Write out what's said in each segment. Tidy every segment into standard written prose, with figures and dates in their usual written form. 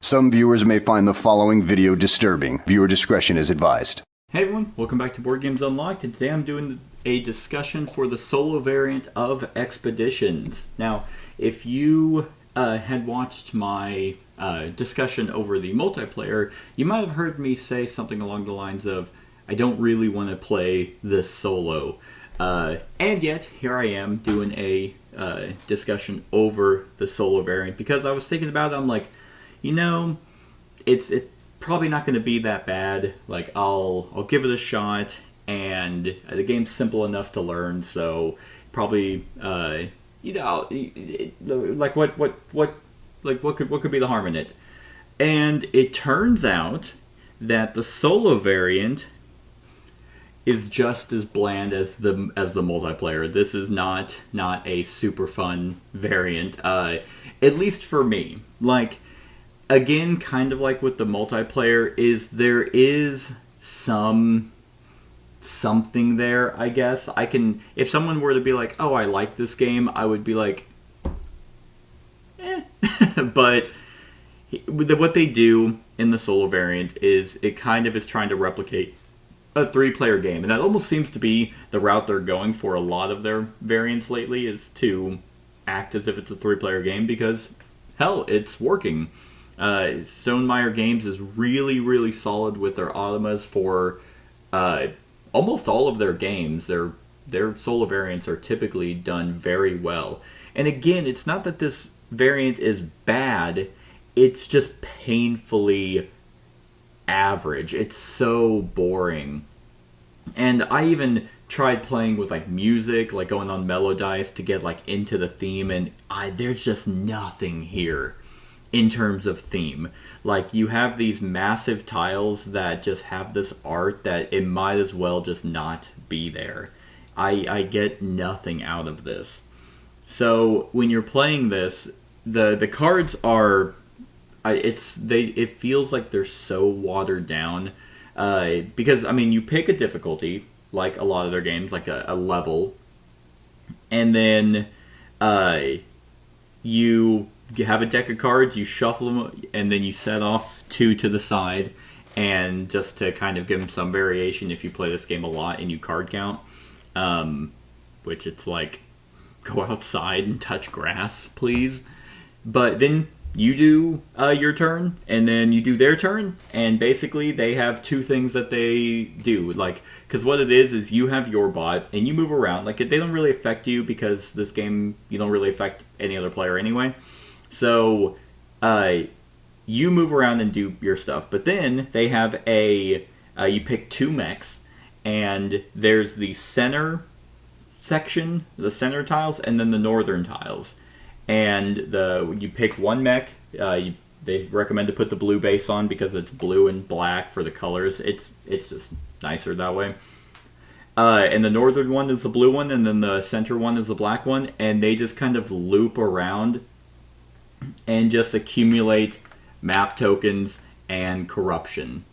Some viewers may find the following video disturbing. Viewer discretion is advised. Hey everyone, welcome back to Board Games Unlocked, and today I'm doing a discussion for the solo variant of Expeditions. Now, if you had watched my discussion over the multiplayer, you might have heard me say something along the lines of, I don't really want to play this solo. And yet, here I am doing a discussion over the solo variant, because I was thinking about it, I'm like, you know, it's probably not going to be that bad. Like, I'll give it a shot, and the game's simple enough to learn, so probably you know, like what could be the harm in it? And it turns out that the solo variant is just as bland as the multiplayer. This is not a super fun variant, at least for me. Like, again, kind of like with the multiplayer, there is something there, I guess. If someone were to be like, oh, I like this game, I would be like, eh. But what they do in the solo variant is it kind of is trying to replicate a 3-player game. And that almost seems to be the route they're going for a lot of their variants lately, is to act as if it's a 3-player game, because, hell, it's working. Stonemaier Games is really, really solid with their automas for almost all of their games. Their solo variants are typically done very well. And again, it's not that this variant is bad, it's just painfully average. It's so boring. And I even tried playing with like music, like going on Melodice to get like into the theme, and there's just nothing here in terms of theme. Like, you have these massive tiles that just have this art that it might as well just not be there. I get nothing out of this. So when you're playing this, the cards are, it feels like they're so watered down, because I mean, you pick a difficulty like a lot of their games, like a level, and then you have a deck of cards, you shuffle them, and then you set off 2 to the side, and just to kind of give them some variation if you play this game a lot and you card count, which it's like, go outside and touch grass, please. But then you do your turn, and then you do their turn, and basically they have 2 things that they do. Like, because what it is you have your bot, and you move around. Like, they don't really affect you, because this game, you don't really affect any other player anyway. So, you move around and do your stuff. But then they have you pick 2 mechs, and there's the center section, the center tiles, and then the northern tiles. And you pick 1 mech. They recommend to put the blue base on, because it's blue and black for the colors. It's just nicer that way. And the northern one is the blue one, and then the center one is the black one. And they just kind of loop around and just accumulate map tokens and corruption.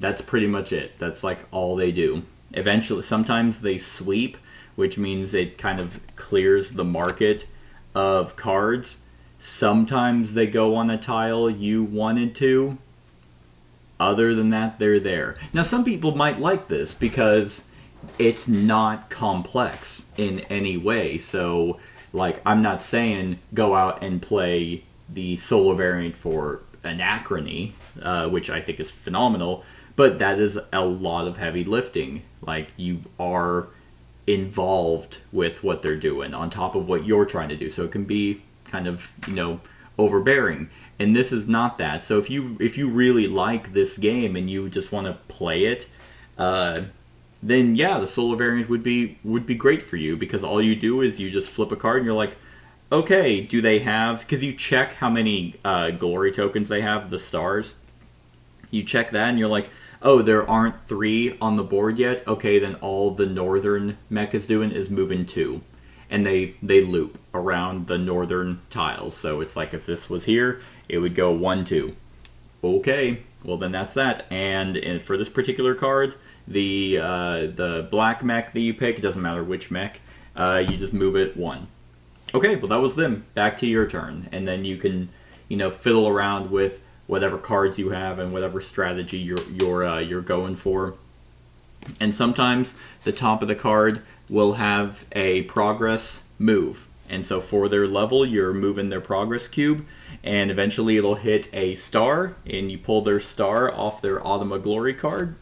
That's pretty much it. That's like all they do. Eventually, sometimes they sweep, which means it kind of clears the market of cards. Sometimes they go on a tile you wanted to. Other than that, they're there. Now, some people might like this because it's not complex in any way. So, like, I'm not saying go out and play the solo variant for Anachrony, which I think is phenomenal, but that is a lot of heavy lifting. Like, you are involved with what they're doing on top of what you're trying to do, so it can be kind of, you know, overbearing. And this is not that. So if you really like this game and you just want to play it, then yeah, the solo variant would be great for you, because all you do is you just flip a card and you're like, okay, do they have, because you check how many glory tokens they have, the stars. You check that and you're like, oh, there aren't 3 on the board yet. Okay, then all the northern mech is doing is moving 2. And they loop around the northern tiles. So it's like, if this was here, it would go 1, 2. Okay, well then that's that. And for this particular card, the black mech that you pick, it doesn't matter which mech, you just move it 1. Okay, well that was them. Back to your turn. And then you can fiddle around with whatever cards you have and whatever strategy you're going for. And sometimes the top of the card will have a progress move. And so for their level, you're moving their progress cube, and eventually it'll hit a star, and you pull their star off their Autumn of Glory card,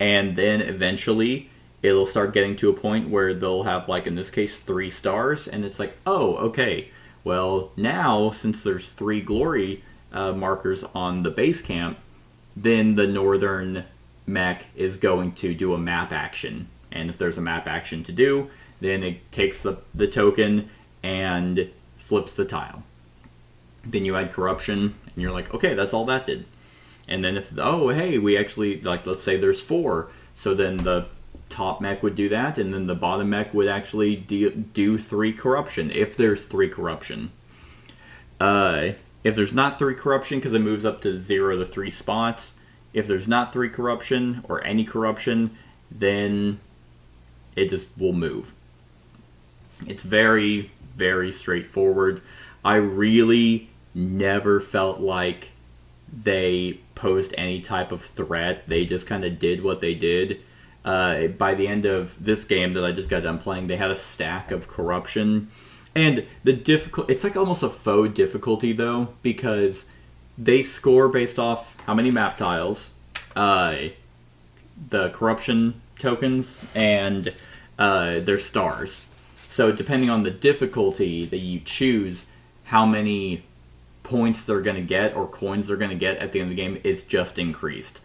and then eventually it'll start getting to a point where they'll have, like in this case, 3 stars, and it's like, oh, okay, well, now, since there's 3 glory markers on the base camp, then the northern mech is going to do a map action. And if there's a map action to do, then it takes the token and flips the tile. Then you add corruption, and you're like, okay, that's all that did. And then if, oh, hey, we actually, like, let's say there's 4, so then the top mech would do that, and then the bottom mech would actually do 3 corruption, if there's 3 corruption. If there's not 3 corruption, because it moves up to 0 to 3 spots, if there's not 3 corruption, or any corruption, then it just will move. It's very, very straightforward. I really never felt like they posed any type of threat. They just kind of did what they did. By the end of this game that I just got done playing, they had a stack of corruption. And it's like almost a faux difficulty, though, because they score based off how many map tiles, the corruption tokens, and their stars. So depending on the difficulty that you choose, how many points they're going to get or coins they're going to get at the end of the game is just increased.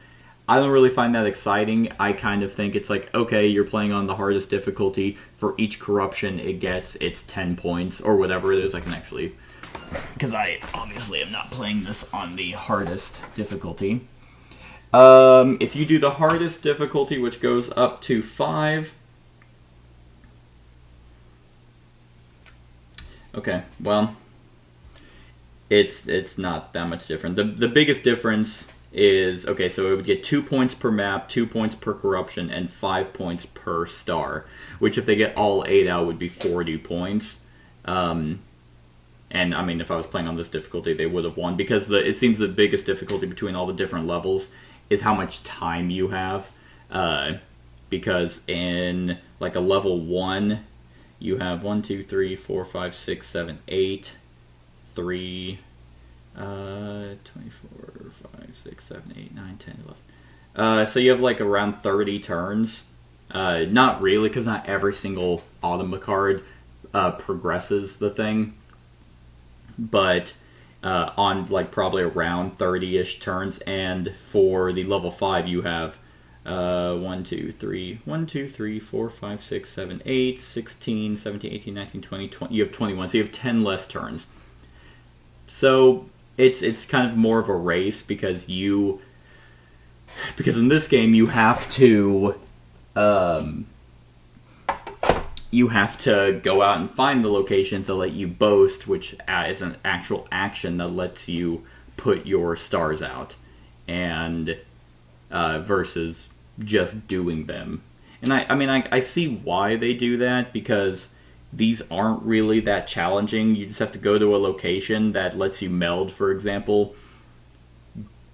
I don't really find that exciting. I kind of think it's like, okay, you're playing on the hardest difficulty. For each corruption it gets, it's 10 points or whatever it is. I can actually, because I obviously am not playing this on the hardest difficulty. If you do the hardest difficulty, which goes up to 5, okay, well, it's not that much different. The biggest difference is, okay, so it would get 2 points per map, 2 points per corruption, and 5 points per star, which if they get all 8 out would be 40 points. And I mean, if I was playing on this difficulty, they would have won, because it seems the biggest difficulty between all the different levels is how much time you have. Because in like a level 1, you have 1, 2, 3, 4, 5, 6, 7, 8, 3, 24, 5, 6, 7, 8, 9, 10, 11. So you have like around 30 turns. Not really, because not every single Autumn card progresses the thing. But on like probably around 30-ish turns. And for the level 5, you have 1, 2, 3, 4, 5, 6, 7, 8, 16, 17, 18, 19, 20. You have 21, so you have 10 less turns. So it's kind of more of a race, because in this game you have to go out and find the locations that let you boast, which is an actual action that lets you put your stars out, and versus just doing them. And I mean I see why they do that, because these aren't really that challenging. You just have to go to a location that lets you meld, for example,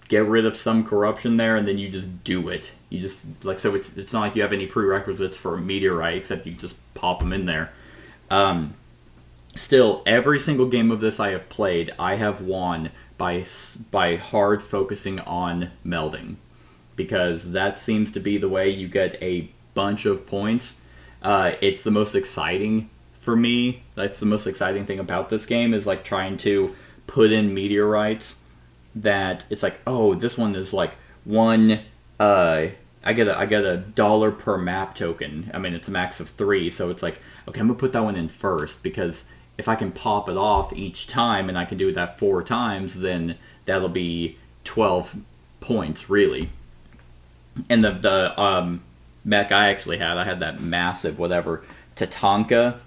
get rid of some corruption there, and then you just do it. You just, like, so it's not like you have any prerequisites for a meteorite, except you just pop them in there. Still, every single game of this I have played, I have won by hard focusing on melding, because that seems to be the way you get a bunch of points. It's the most exciting for me. That's the most exciting thing about this game, is like trying to put in meteorites that it's like, oh, this one is like one, I get a $1 per map token. I mean, it's a max of 3, so it's like, okay, I'm gonna put that one in first, because if I can pop it off each time, and I can do that 4 times, then that'll be 12 points, really. And the mech I actually had, I had that massive whatever Tatanka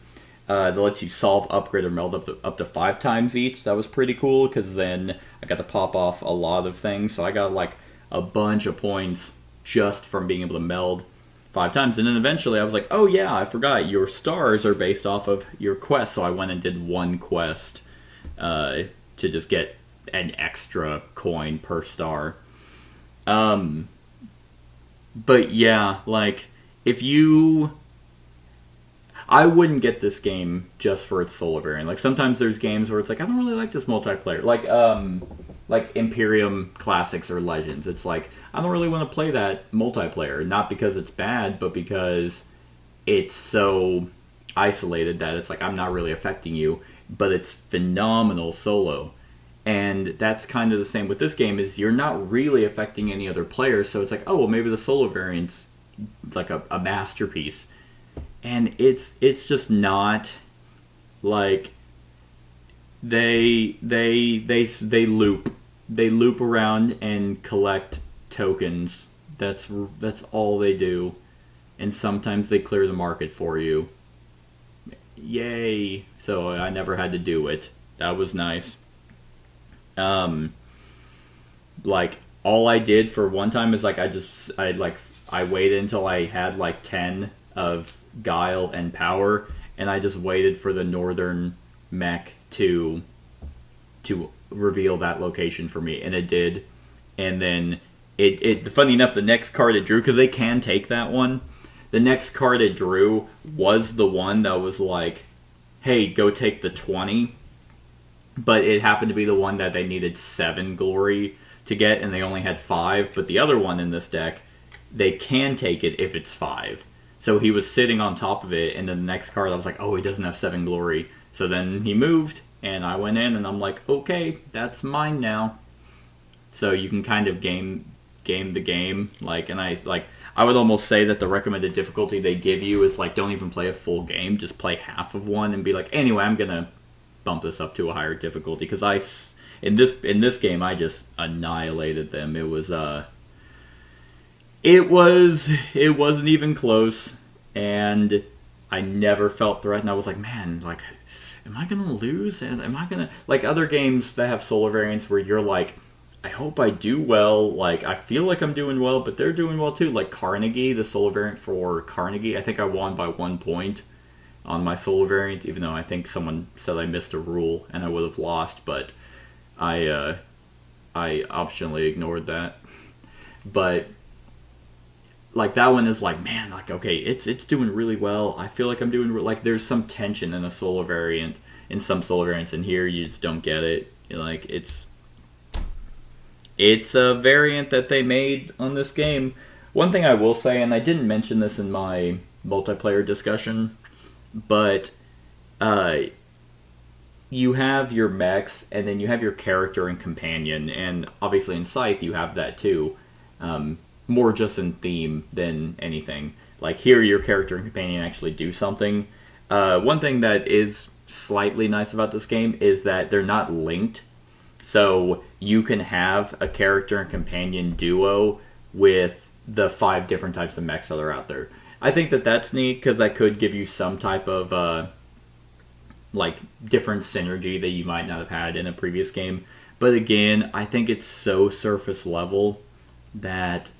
that lets you solve, upgrade, or meld up to 5 times each. That was pretty cool, because then I got to pop off a lot of things. So I got like a bunch of points just from being able to meld 5 times. And then eventually I was like, oh yeah, I forgot, your stars are based off of your quest. So I went and did one quest to just get an extra coin per star. But yeah, like, if you... I wouldn't get this game just for its solo variant. Like, sometimes there's games where it's like, I don't really like this multiplayer. Like Imperium Classics or Legends. It's like, I don't really want to play that multiplayer. Not because it's bad, but because it's so isolated that it's like, I'm not really affecting you. But it's phenomenal solo. And that's kind of the same with this game, is you're not really affecting any other players. So it's like, oh, well, maybe the solo variant's like a masterpiece. And it's just not. Like, they loop around and collect tokens. That's all they do. And sometimes they clear the market for you. Yay. So I never had to do it. That was nice. Like, all I did for one time is like, I waited until I had like 10 of guile and power, and I just waited for the northern mech to reveal that location for me, and it did. And then it funny enough, the next card it drew, because they can take that one, the next card it drew was the one that was like, hey, go take the 20, but it happened to be the one that they needed 7 glory to get, and they only had 5. But the other one in this deck, they can take it if it's 5. So he was sitting on top of it, and then the next card I was like, oh, he doesn't have 7 glory. So then he moved, and I went in, and I'm like, okay, that's mine now. So you can kind of game the game, like, and I would almost say that the recommended difficulty they give you is like, don't even play a full game, just play half of one, and be like, anyway, I'm gonna bump this up to a higher difficulty, because in this game I just annihilated them. It wasn't even close, and I never felt threatened. I was like, man, like, am I gonna lose? And am I gonna, like, other games that have solo variants where you're like, I hope I do well. Like, I feel like I'm doing well, but they're doing well too. Like Carnegie, the solo variant for Carnegie, I think I won by 1 point on my solo variant, even though I think someone said I missed a rule and I would have lost, but I optionally ignored that. But like, that one is like, man, like, okay, it's doing really well. I feel like I'm doing like, there's some tension in a solo variant, in some solo variants, and here you just don't get it. Like, it's a variant that they made on this game. One thing I will say, and I didn't mention this in my multiplayer discussion, but you have your mechs, and then you have your character and companion, and obviously in Scythe you have that too. More just in theme than anything. Like, here your character and companion actually do something. One thing that is slightly nice about this game is that they're not linked. So you can have a character and companion duo with the 5 different types of mechs that are out there. I think that that's neat, because that could give you some type of like, different synergy that you might not have had in a previous game. But again, I think it's so surface level that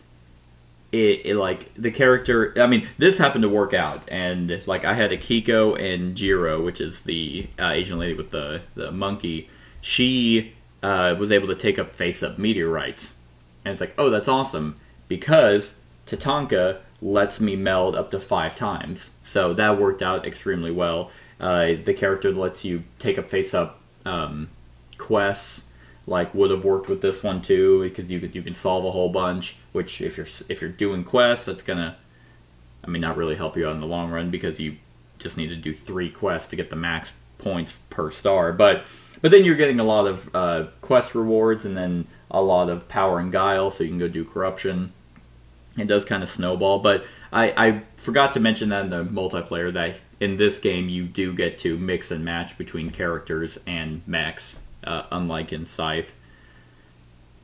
it like, the character, I mean, this happened to work out, and like, I had Akiko and Jiro, which is the Asian lady with the monkey. She was able to take up face-up meteorites, and it's like, oh, that's awesome, because Tatanka lets me meld up to 5 times, so that worked out extremely well. The character that lets you take up face-up quests, like, would have worked with this one too, because you can solve a whole bunch, which if you're doing quests, that's gonna, I mean, not really help you out in the long run, because you just need to do 3 quests to get the max points per star. But then you're getting a lot of quest rewards, and then a lot of power and guile, so you can go do corruption. It does kind of snowball, but I forgot to mention that in the multiplayer, that in this game you do get to mix and match between characters and mechs, unlike in Scythe.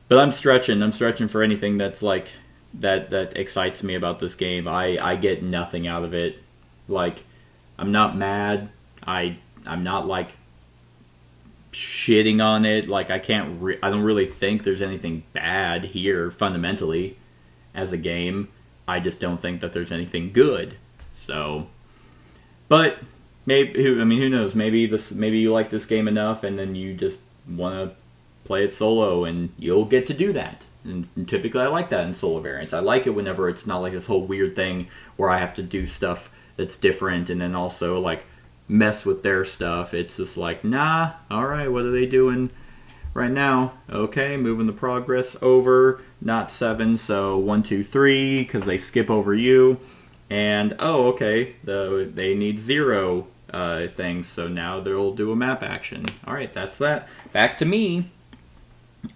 But I'm stretching for anything that's like that excites me about this game. I get nothing out of it. Like, I'm not mad. I'm not like shitting on it. Like, I don't really think there's anything bad here fundamentally as a game. I just don't think that there's anything good. So, but maybe, who knows? Maybe you like this game enough, and then you just want to play it solo, and you'll get to do that. And typically I like that in solo variants. I like it whenever it's not like this whole weird thing where I have to do stuff that's different and then also like mess with their stuff. It's just like, nah, alright, what are they doing right now? Okay, moving the progress over, not 7, so 1, 2, 3, because they skip over you. And, oh, okay, they need 0 things, so now they'll do a map action. Alright, that's that. Back to me.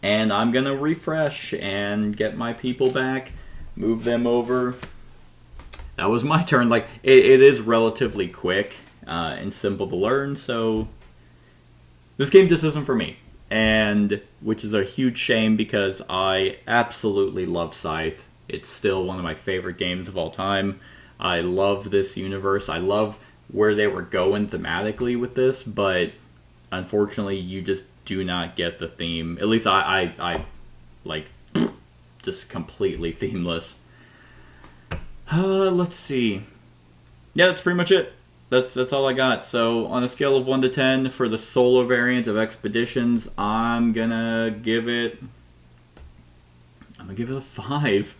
And I'm gonna refresh and get my people back, move them over. That was my turn. Like, it is relatively quick and simple to learn, so this game just isn't for me. And which is a huge shame because I absolutely love Scythe. It's still one of my favorite games of all time. I love this universe. I love where they were going thematically with this, but unfortunately you just do not get the theme. At least I like just completely themeless. Let's see. Yeah, that's pretty much it. That's all I got. So on a scale of 1 to 10 for the solo variant of Expeditions, I'm gonna give it a 5.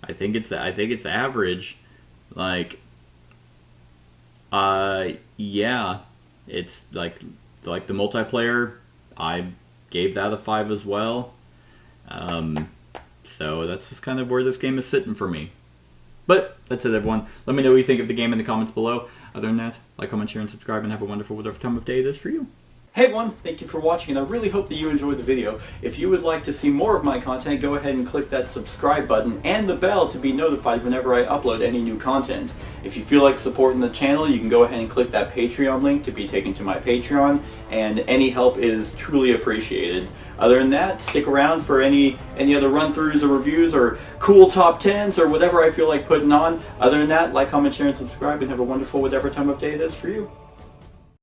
I think it's average. Like, yeah, it's like the multiplayer. I gave that a 5 as well. So that's just kind of where this game is sitting for me. But that's it, everyone. Let me know what you think of the game in the comments below. Other than that, like, comment, share, and subscribe, and have a wonderful whatever time of day it is for you. Hey everyone, thank you for watching, and I really hope that you enjoyed the video. If you would like to see more of my content, go ahead and click that subscribe button and the bell to be notified whenever I upload any new content. If you feel like supporting the channel, you can go ahead and click that Patreon link to be taken to my Patreon, and any help is truly appreciated. Other than that, stick around for any other run-throughs or reviews or cool top 10s or whatever I feel like putting on. Other than that, like, comment, share, and subscribe, and have a wonderful whatever time of day it is for you.